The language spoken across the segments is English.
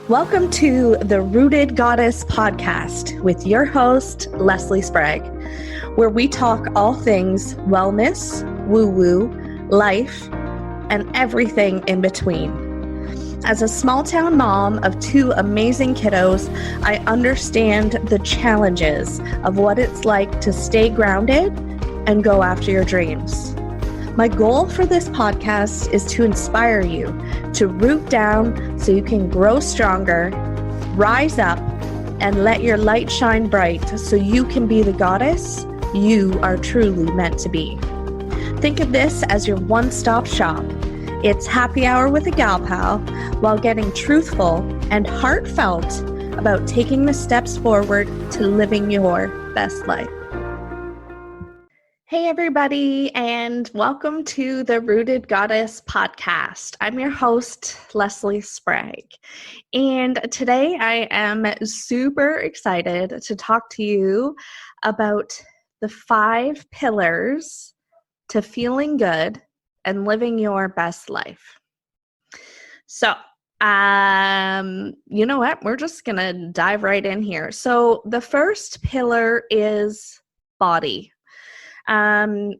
Welcome to the Rooted Goddess podcast with your host, Leslie Sprague, where we talk all things wellness, woo-woo, life, and everything in between. As a small-town mom of two amazing kiddos, I understand the challenges of what it's like to stay grounded and go after your dreams. My goal for this podcast is to inspire you to root down so you can grow stronger, rise up, and let your light shine bright so you can be the goddess you are truly meant to be. Think of this as your one-stop shop. It's happy hour with a gal pal while getting truthful and heartfelt about taking the steps forward to living your best life. Hey everybody, and welcome to the Rooted Goddess podcast. I'm your host, Leslie Sprague, and today I am super excited to talk to you about the 5 pillars to feeling good and living your best life. So, you know what? We're just going to dive right in here. So the first pillar is body. And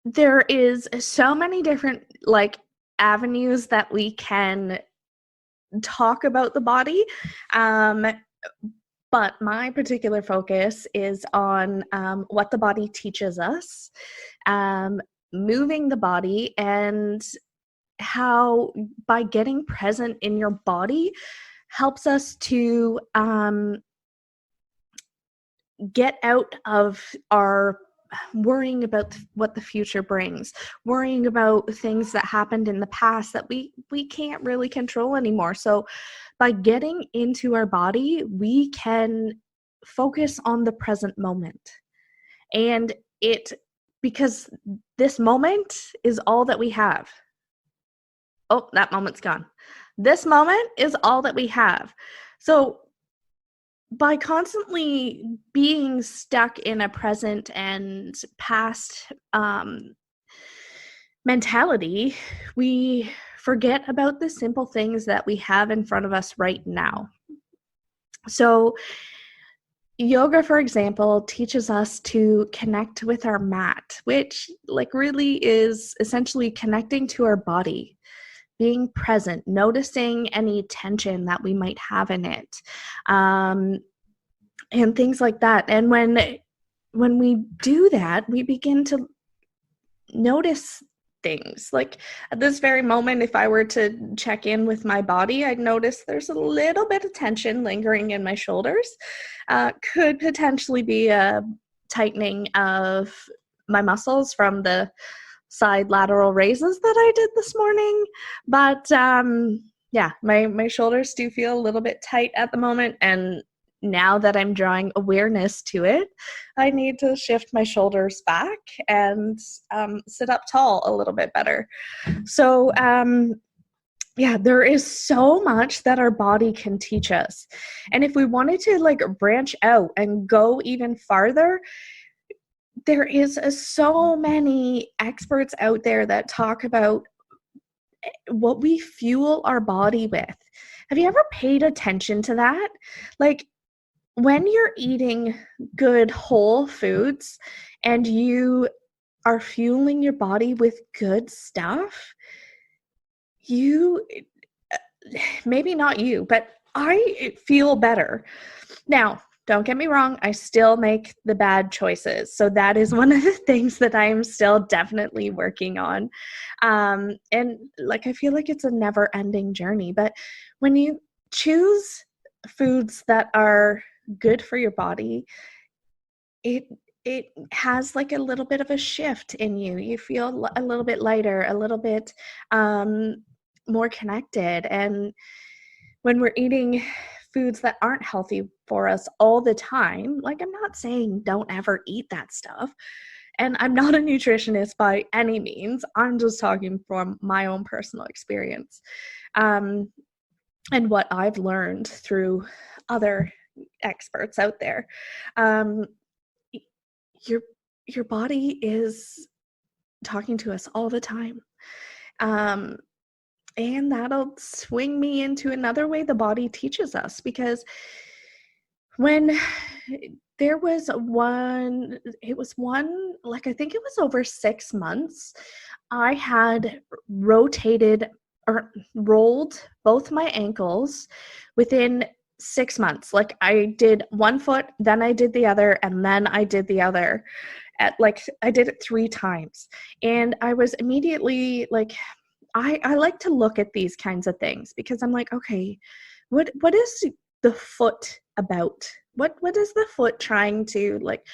there is so many different avenues that we can talk about the body. But my particular focus is on what the body teaches us, moving the body, and how by getting present in your body helps us to get out of our worrying about what the future brings, worrying about things that happened in the past that we can't really control anymore. So by getting into our body, we can focus on the present moment. And because this moment is all that we have. Oh, that moment's gone. This moment is all that we have. So by constantly being stuck in a present and past mentality, we forget about the simple things that we have in front of us right now. So yoga, for example, teaches us to connect with our mat, which really is essentially connecting to our body. Being present, noticing any tension that we might have in it, and things like that. And when we do that, we begin to notice things. Like at this very moment, if I were to check in with my body, I'd notice there's a little bit of tension lingering in my shoulders. Could potentially be a tightening of my muscles from the side lateral raises that I did this morning. But my shoulders do feel a little bit tight at the moment. And now that I'm drawing awareness to it, I need to shift my shoulders back and sit up tall a little bit better. So there is so much that our body can teach us. And if we wanted to branch out and go even farther, there is so many experts out there that talk about what we fuel our body with. Have you ever paid attention to that? When you're eating good whole foods and you are fueling your body with good stuff, maybe not you, but I feel better. Now, don't get me wrong, I still make the bad choices. So that is one of the things that I'm still definitely working on. And I feel like it's a never-ending journey. But when you choose foods that are good for your body, it has a little bit of a shift in you. You feel a little bit lighter, a little bit more connected. And when we're eating foods that aren't healthy for us all the time, I'm not saying don't ever eat that stuff. And I'm not a nutritionist by any means. I'm just talking from my own personal experience. And what I've learned through other experts out there. Your body is talking to us all the time. And that'll swing me into another way the body teaches us, because when there was one, it was one, like, I think it was over 6 months, I had rotated or rolled both my ankles within 6 months. Like, I did one foot, then I did the other, and then I did the other. I did it 3 times. And I was immediately like, I like to look at these kinds of things, because I'm like, okay, what is the foot about? What is the foot trying to, like,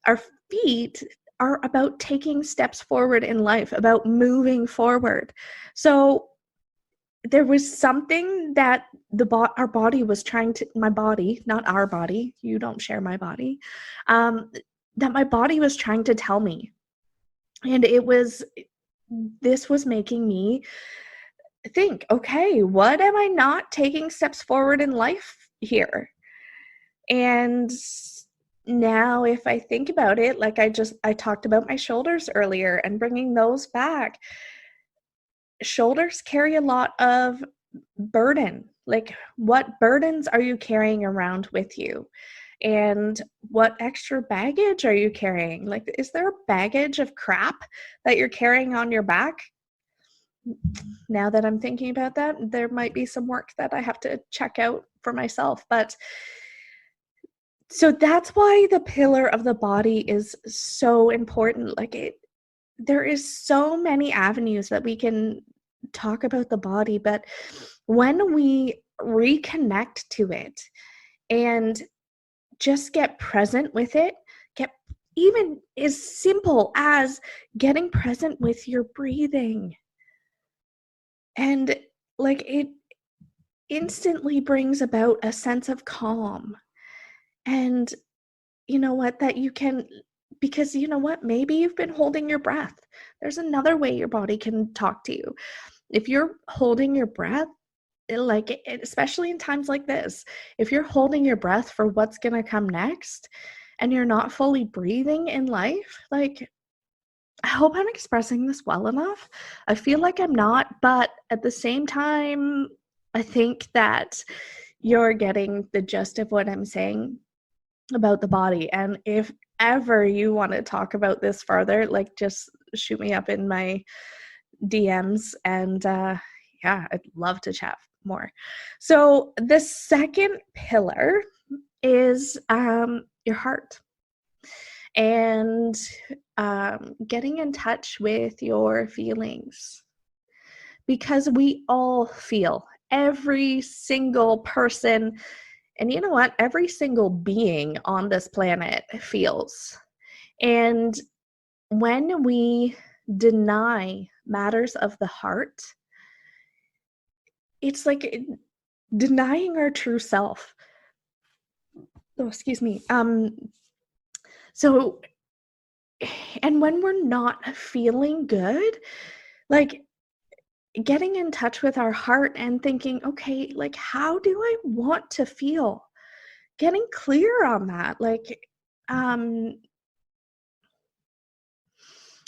our feet are about taking steps forward in life, about moving forward. So there was something that our body was trying to, my body, not our body, you don't share my body, that my body was trying to tell me. And this was making me think, okay, what am I not taking steps forward in life here? And now if I think about it, like I talked about my shoulders earlier and bringing those back. Shoulders carry a lot of burden. Like, what burdens are you carrying around with you? And what extra baggage are you carrying? Like, is there a baggage of crap that you're carrying on your back? Now that I'm thinking about that, there might be some work that I have to check out for myself. But so that's why the pillar of the body is so important. Like, there is so many avenues that we can talk about the body, but when we reconnect to it and just get present with it, get even as simple as getting present with your breathing, and like, it instantly brings about a sense of calm. And you know what, that you can, because you know what, maybe you've been holding your breath. There's another way your body can talk to you. If you're holding your breath, especially in times like this, if you're holding your breath for what's going to come next and you're not fully breathing in life, like, I hope I'm expressing this well enough. I feel like I'm not, but at the same time, I think that you're getting the gist of what I'm saying about the body. And if ever you want to talk about this further, like, just shoot me up in my DMs, and yeah, I'd love to chat more. So the second pillar is your heart, and getting in touch with your feelings, because we all feel, every single person, and you know what, every single being on this planet feels. And when we deny matters of the heart, it's like denying our true self. Oh, excuse me. So, and when we're not feeling good, like, getting in touch with our heart and thinking, okay, like, how do I want to feel? Getting clear on that. Like,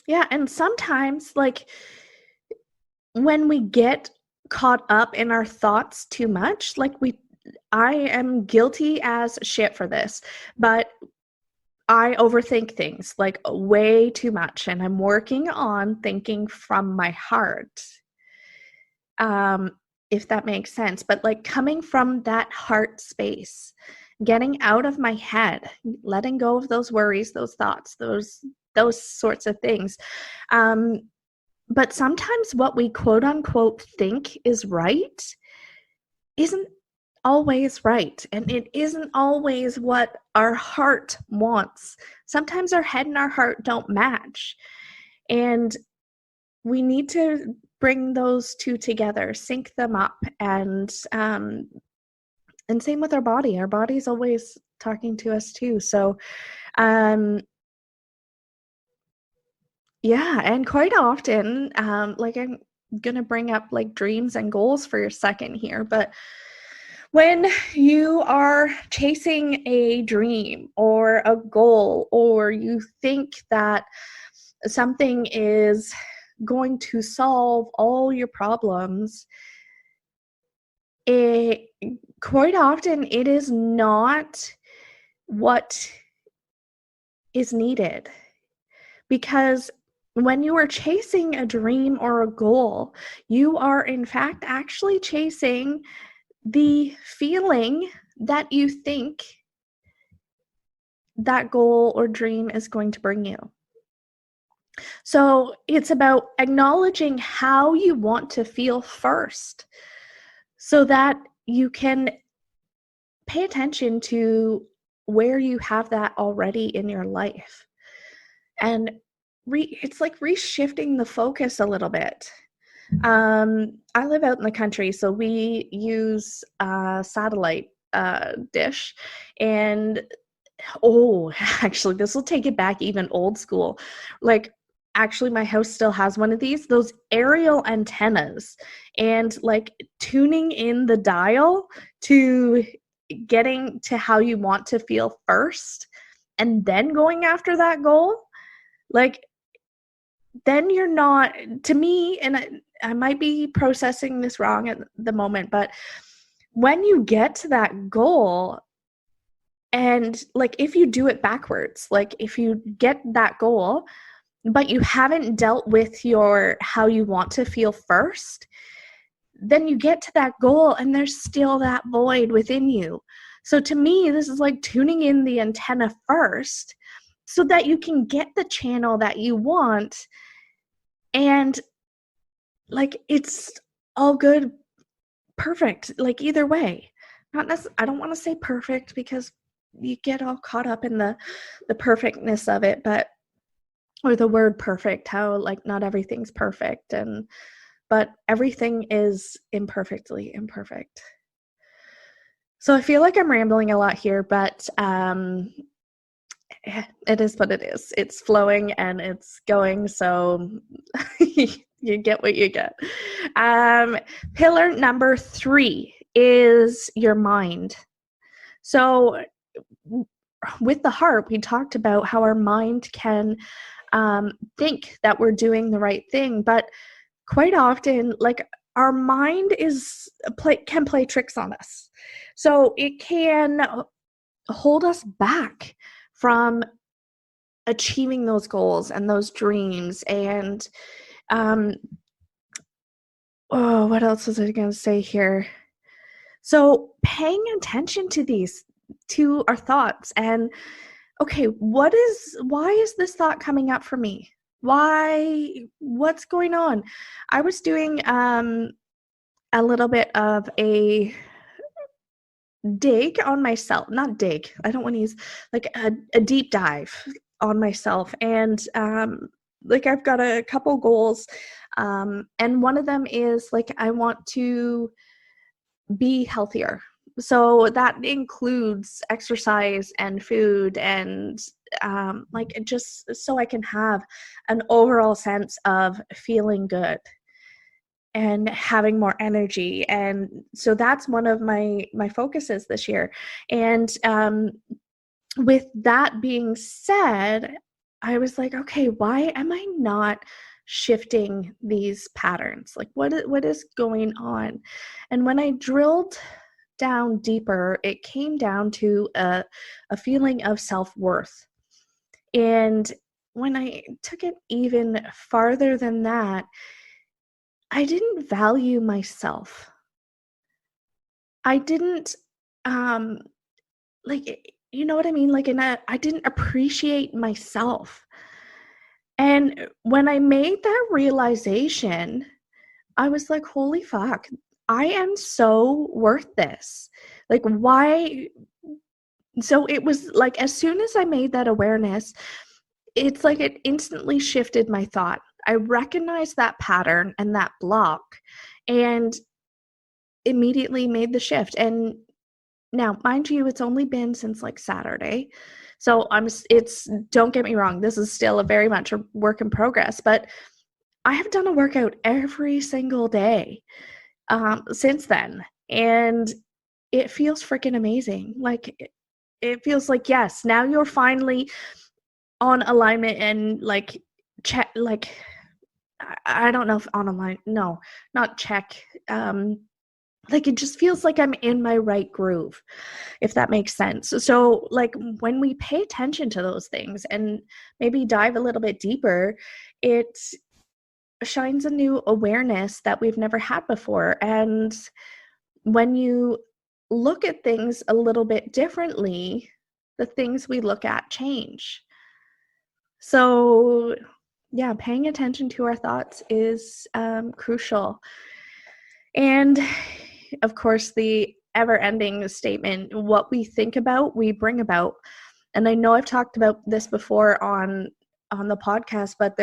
yeah, and sometimes, like, when we get caught up in our thoughts too much, like, I am guilty as shit for this, but I overthink things, like, way too much, and I'm working on thinking from my heart, if that makes sense. But, like, coming from that heart space, getting out of my head, letting go of those worries, those thoughts, those sorts of things. But sometimes what we quote unquote think is right isn't always right, and it isn't always what our heart wants. Sometimes our head and our heart don't match, and we need to bring those two together, sync them up, and same with our body. Our body's always talking to us too. So yeah, and quite often, like, I'm gonna bring up, like, dreams and goals for a second here, but when you are chasing a dream or a goal, or you think that something is going to solve all your problems, quite often it is not what is needed. Because when you are chasing a dream or a goal, you are in fact actually chasing the feeling that you think that goal or dream is going to bring you. So it's about acknowledging how you want to feel first so that you can pay attention to where you have that already in your life. And it's like reshifting the focus a little bit. I live out in the country, so we use a satellite dish. And actually, this will take it back even old school. Like, actually, my house still has one of those aerial antennas, and like tuning in the dial to getting to how you want to feel first and then going after that goal. Like, then you're not, to me, and I might be processing this wrong at the moment, but when you get to that goal, and like if you do it backwards, like if you get that goal, but you haven't dealt with how you want to feel first, then you get to that goal and there's still that void within you. So to me, this is like tuning in the antenna first so that you can get the channel that you want. And like, it's all good, perfect, like either way. I don't want to say perfect because you get all caught up in the perfectness of it, or the word perfect, how like not everything's perfect, but everything is imperfectly imperfect. So I feel like I'm rambling a lot here, but it is what it is. It's flowing and it's going, so you get what you get. Pillar number 3 is your mind. So with the heart, we talked about how our mind can think that we're doing the right thing, but quite often, like, our mind can play tricks on us. So it can hold us back from achieving those goals and those dreams. And what else was I going to say here? So paying attention to our thoughts, and okay, why is this thought coming up for me? What's going on? I was doing a little bit of a dig on myself. Not dig, I don't want to use, like, a deep dive on myself. And like, I've got a couple goals, and one of them is like, I want to be healthier. So that includes exercise and food, and like, just so I can have an overall sense of feeling good and having more energy. And so that's one of my focuses this year. And with that being said, I was like, okay, why am I not shifting these patterns? Like, what is going on? And when I drilled down deeper, it came down to a feeling of self-worth. And when I took it even farther than that, I didn't value myself. I didn't, like, you know what I mean? Like, I didn't appreciate myself. And when I made that realization, I was like, holy fuck, I am so worth this. Like, why? So it was like, as soon as I made that awareness, it's like it instantly shifted my thought. I recognized that pattern and that block and immediately made the shift. And now, mind you, it's only been since like Saturday. So don't get me wrong, this is still very much a work in progress, but I have done a workout every single day since then. And it feels freaking amazing. Like, it feels like, yes, now you're finally on alignment and like I don't know if on a line, no, not check. Like it just feels like I'm in my right groove, if that makes sense. So like when we pay attention to those things and maybe dive a little bit deeper, it shines a new awareness that we've never had before. And when you look at things a little bit differently, the things we look at change. So yeah, paying attention to our thoughts is crucial. And of course, the ever-ending statement, what we think about, we bring about. And I know I've talked about this before on the podcast, but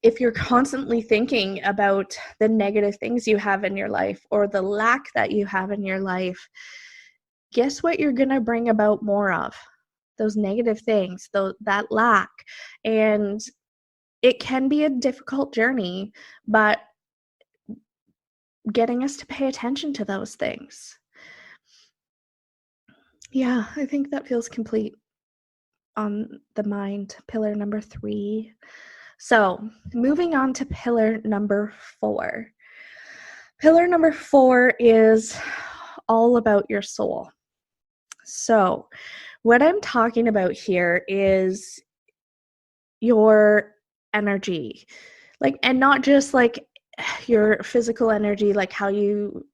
if you're constantly thinking about the negative things you have in your life or the lack that you have in your life, guess what you're going to bring about more of? Those negative things, that lack. And it can be a difficult journey, but getting us to pay attention to those things. Yeah, I think that feels complete on the mind, pillar number 3. So moving on to pillar number 4. Pillar number 4 is all about your soul. So what I'm talking about here is your energy, like, and not just like your physical energy, like how you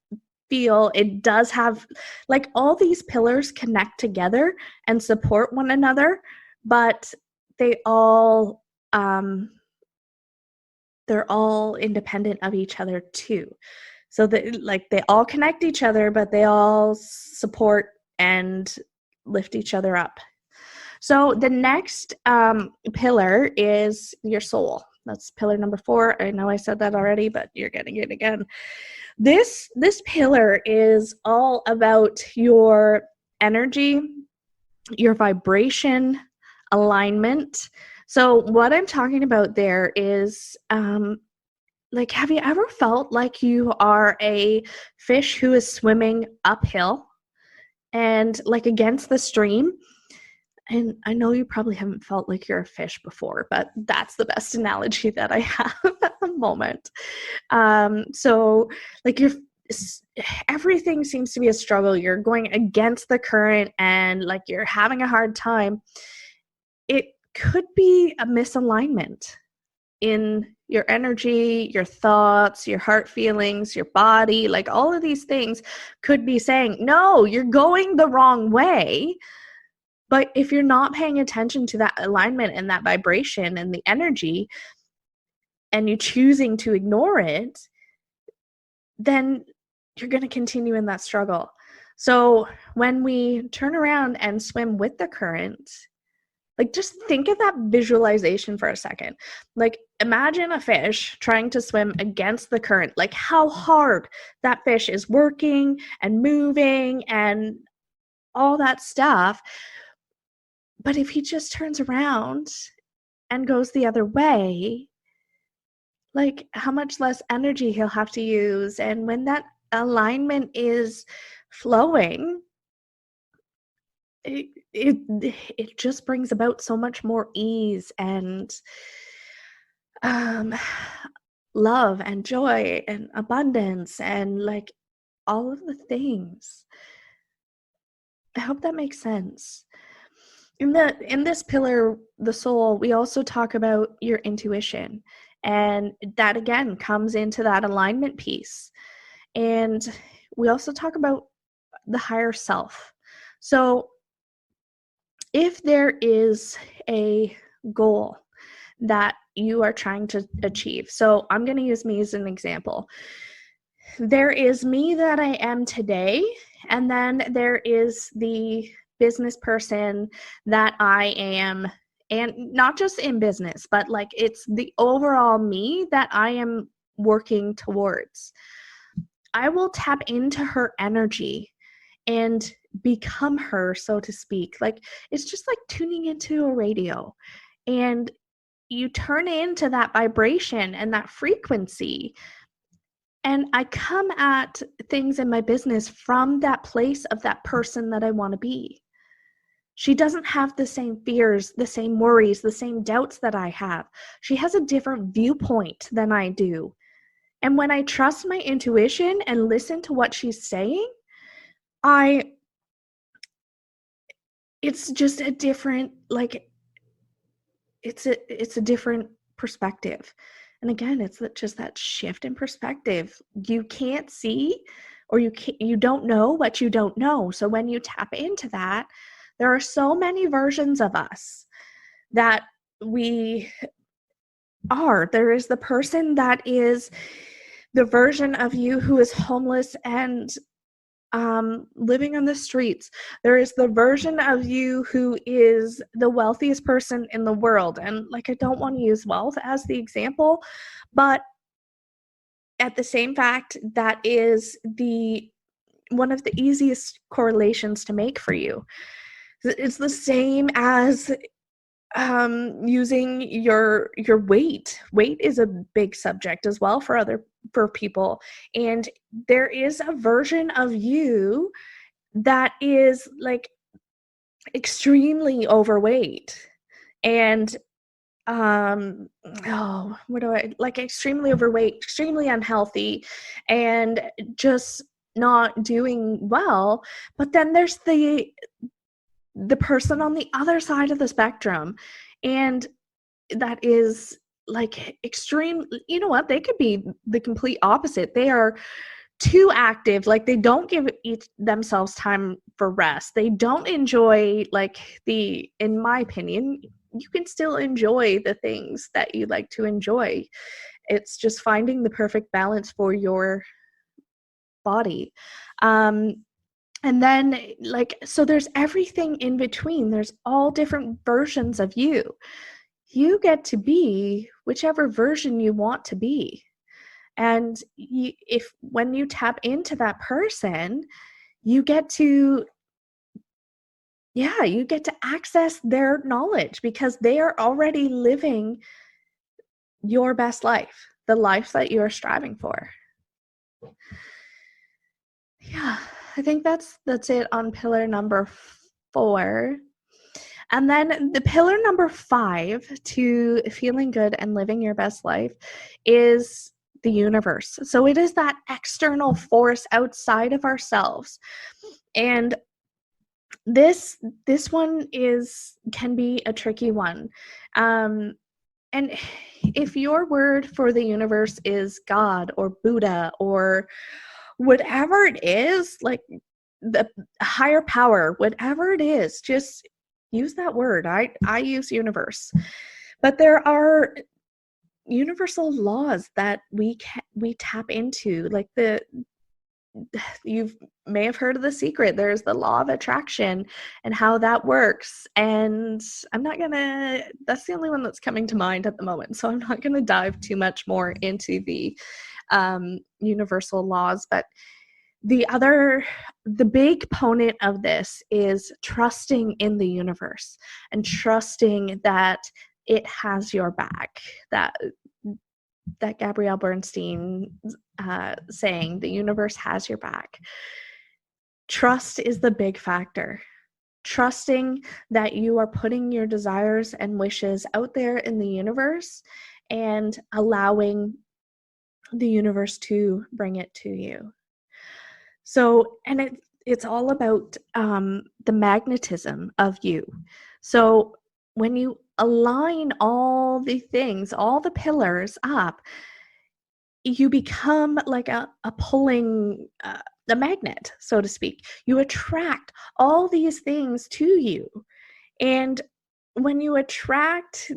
feel. It does have, like, all these pillars connect together and support one another, but they're all independent of each other too. So that, like, they all connect each other, but they all support and lift each other up. So the next pillar is your soul. That's pillar number 4. I know I said that already, but you're getting it again. This pillar is all about your energy, your vibration, alignment. So what I'm talking about there is, like, have you ever felt like you are a fish who is swimming uphill and like against the stream? And I know you probably haven't felt like you're a fish before, but that's the best analogy that I have at the moment. So like everything seems to be a struggle. You're going against the current and like you're having a hard time. It could be a misalignment in your energy, your thoughts, your heart feelings, your body. Like all of these things could be saying, no, you're going the wrong way. But if you're not paying attention to that alignment and that vibration and the energy, and you choosing to ignore it, then you're going to continue in that struggle. So when we turn around and swim with the current, like, just think of that visualization for a second. Like, imagine a fish trying to swim against the current, like how hard that fish is working and moving and all that stuff. But if he just turns around and goes the other way, like, how much less energy he'll have to use. And when that alignment is flowing, it just brings about so much more ease and love and joy and abundance and like all of the things. I hope that makes sense. In this pillar, the soul, we also talk about your intuition, and that again comes into that alignment piece. And we also talk about the higher self. So if there is a goal that you are trying to achieve, so I'm going to use me as an example. There is me that I am today, and then there is the business person that I am, and not just in business, but like it's the overall me that I am working towards. I will tap into her energy and become her, so to speak. Like, it's just like tuning into a radio, and you turn into that vibration and that frequency. And I come at things in my business from that place of that person that I want to be. She doesn't have the same fears, the same worries, the same doubts that I have. She has a different viewpoint than I do. And when I trust my intuition and listen to what she's saying, it's just a different, like, it's a different perspective. And again, it's just that shift in perspective. You can't see, or you don't know what you don't know. So when you tap into that, there are so many versions of us that we are. There is the person that is the version of you who is homeless and living on the streets. There is the version of you who is the wealthiest person in the world. And like, I don't want to use wealth as the example, but at the same fact, that is one of the easiest correlations to make for you. It's the same as using your weight. Weight is a big subject as well for people, and there is a version of you that is like extremely overweight and extremely overweight, extremely unhealthy, and just not doing well. But then there's the person on the other side of the spectrum, and that is like extreme. You know what? They could be the complete opposite. They are too active. Like, they don't give themselves time for rest. They don't enjoy, like, in my opinion, you can still enjoy the things that you like to enjoy. It's just finding the perfect balance for your body. And then, like, so there's everything in between. There's all different versions of you. You get to be whichever version you want to be. And when you tap into that person, you get to access their knowledge, because they are already living your best life, the life that you're striving for. Yeah, I think that's it on pillar number 4. And then the pillar number 5 to feeling good and living your best life is the universe. So it is that external force outside of ourselves. And this one can be a tricky one. And if your word for the universe is God or Buddha or whatever it is, like the higher power, whatever it is, just use that word. I use universe. But there are universal laws that we tap into, like you may have heard of The Secret. There's the law of attraction and how that works. And that's the only one that's coming to mind at the moment. So I'm not going to dive too much more into the universal laws. But the big component of this is trusting in the universe and trusting that it has your back. That Gabrielle Bernstein saying, the universe has your back. Trust is the big factor. Trusting that you are putting your desires and wishes out there in the universe and allowing the universe to bring it to you. So, and it's all about the magnetism of you. So when you align all the things, all the pillars up, you become like a pulling a magnet, so to speak. You attract all these things to you. And when you attract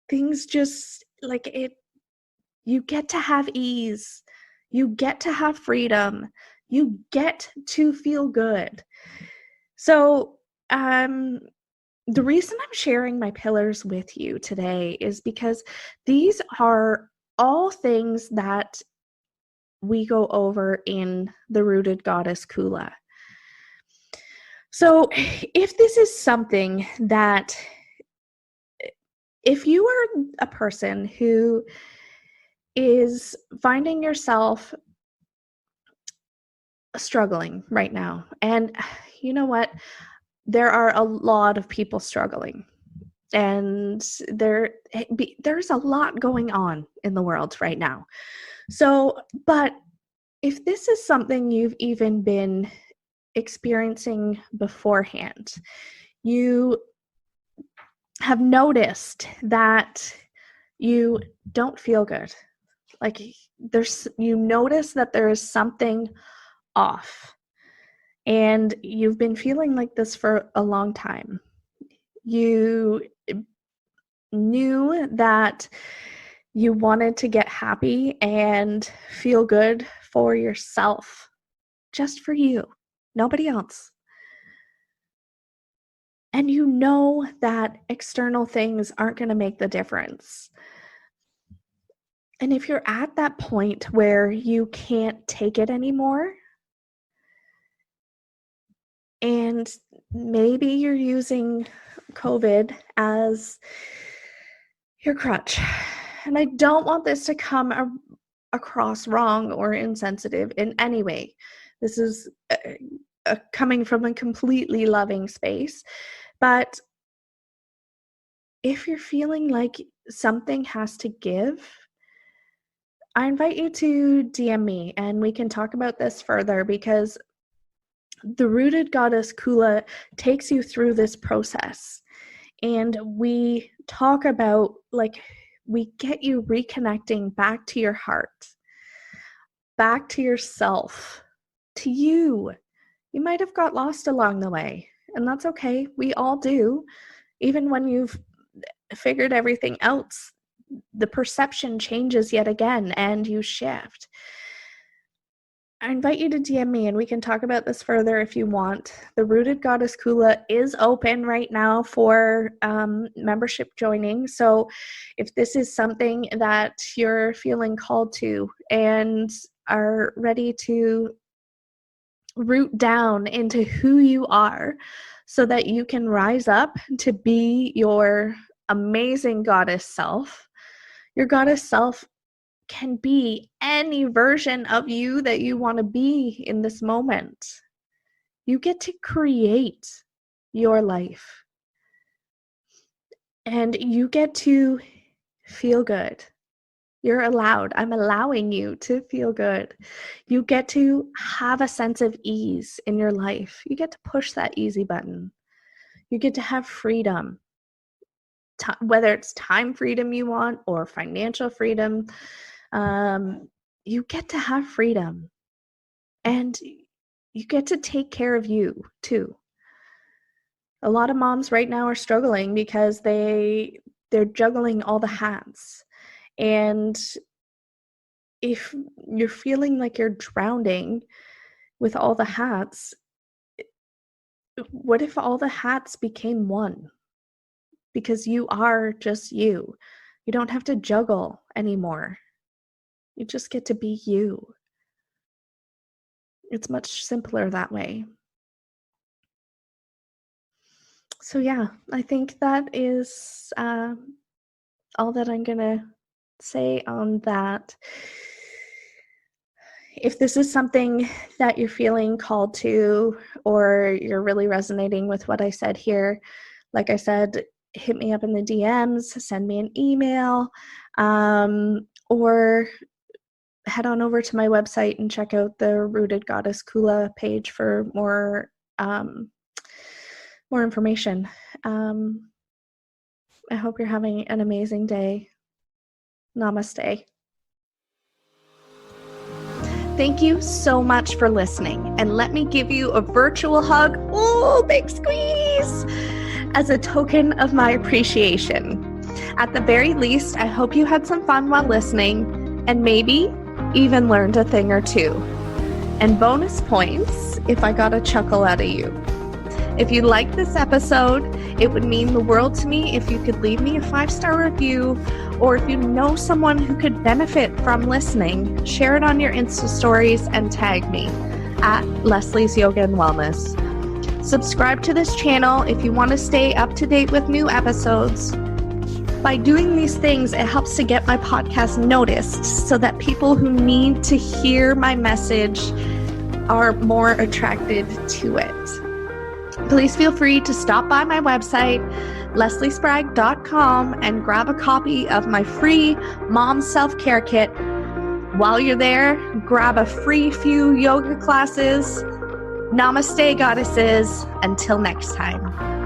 things, just like it, you get to have ease, you get to have freedom, you get to feel good. So the reason I'm sharing my pillars with you today is because these are all things that we go over in the Rooted Goddess Kula. So if this is something that, if you are a person who is finding yourself struggling right now, and you know what, there are a lot of people struggling, and there's a lot going on in the world right now. So, but if this is something you've even been experiencing beforehand, you have noticed that you don't feel good. Like you notice that there is something off, and you've been feeling like this for a long time. You knew that you wanted to get happy and feel good for yourself, just for you, nobody else. And you know that external things aren't going to make the difference. And if you're at that point where you can't take it anymore, and maybe you're using COVID as your crutch, and I don't want this to come across wrong or insensitive in any way. This is coming from a completely loving space. But if you're feeling like something has to give, I invite you to DM me and we can talk about this further, because the Rooted Goddess Kula takes you through this process, and we talk about, like, we get you reconnecting back to your heart, back to yourself, to you. You might have got lost along the way, and that's okay. We all do. Even when you've figured everything out, the perception changes yet again and you shift. I invite you to DM me and we can talk about this further if you want. The Rooted Goddess Kula is open right now for membership joining. So if this is something that you're feeling called to and are ready to root down into who you are so that you can rise up to be your amazing goddess self, your goddess self can be any version of you that you want to be in this moment. You get to create your life. And you get to feel good. You're allowed. I'm allowing you to feel good. You get to have a sense of ease in your life. You get to push that easy button. You get to have freedom. Whether it's time freedom you want or financial freedom, you get to have freedom, and you get to take care of you too. A lot of moms right now are struggling because they're juggling all the hats, and if you're feeling like you're drowning with all the hats, what if all the hats became one? Because you are just you. You don't have to juggle anymore. You just get to be you. It's much simpler that way. So yeah, I think that is all that I'm gonna say on that. If this is something that you're feeling called to, or you're really resonating with what I said here, like I said, hit me up in the DMs, send me an email, or head on over to my website and check out the Rooted Goddess Kula page for more information. I hope you're having an amazing day. Namaste. Thank you so much for listening, and let me give you a virtual hug, ooh, big squeeze, as a token of my appreciation. At the very least, I hope you had some fun while listening, and maybe even learned a thing or two. And bonus points if I got a chuckle out of you. If you liked this episode, it would mean the world to me if you could leave me a 5-star review, or if you know someone who could benefit from listening, share it on your Insta stories and tag me at Leslie's Yoga and Wellness. Subscribe to this channel if you want to stay up to date with new episodes. By doing these things, it helps to get my podcast noticed so that people who need to hear my message are more attracted to it. Please feel free to stop by my website, lesliespragg.com, and grab a copy of my free Mom Self-Care Kit. While you're there, grab a free few yoga classes. Namaste, goddesses. Until next time.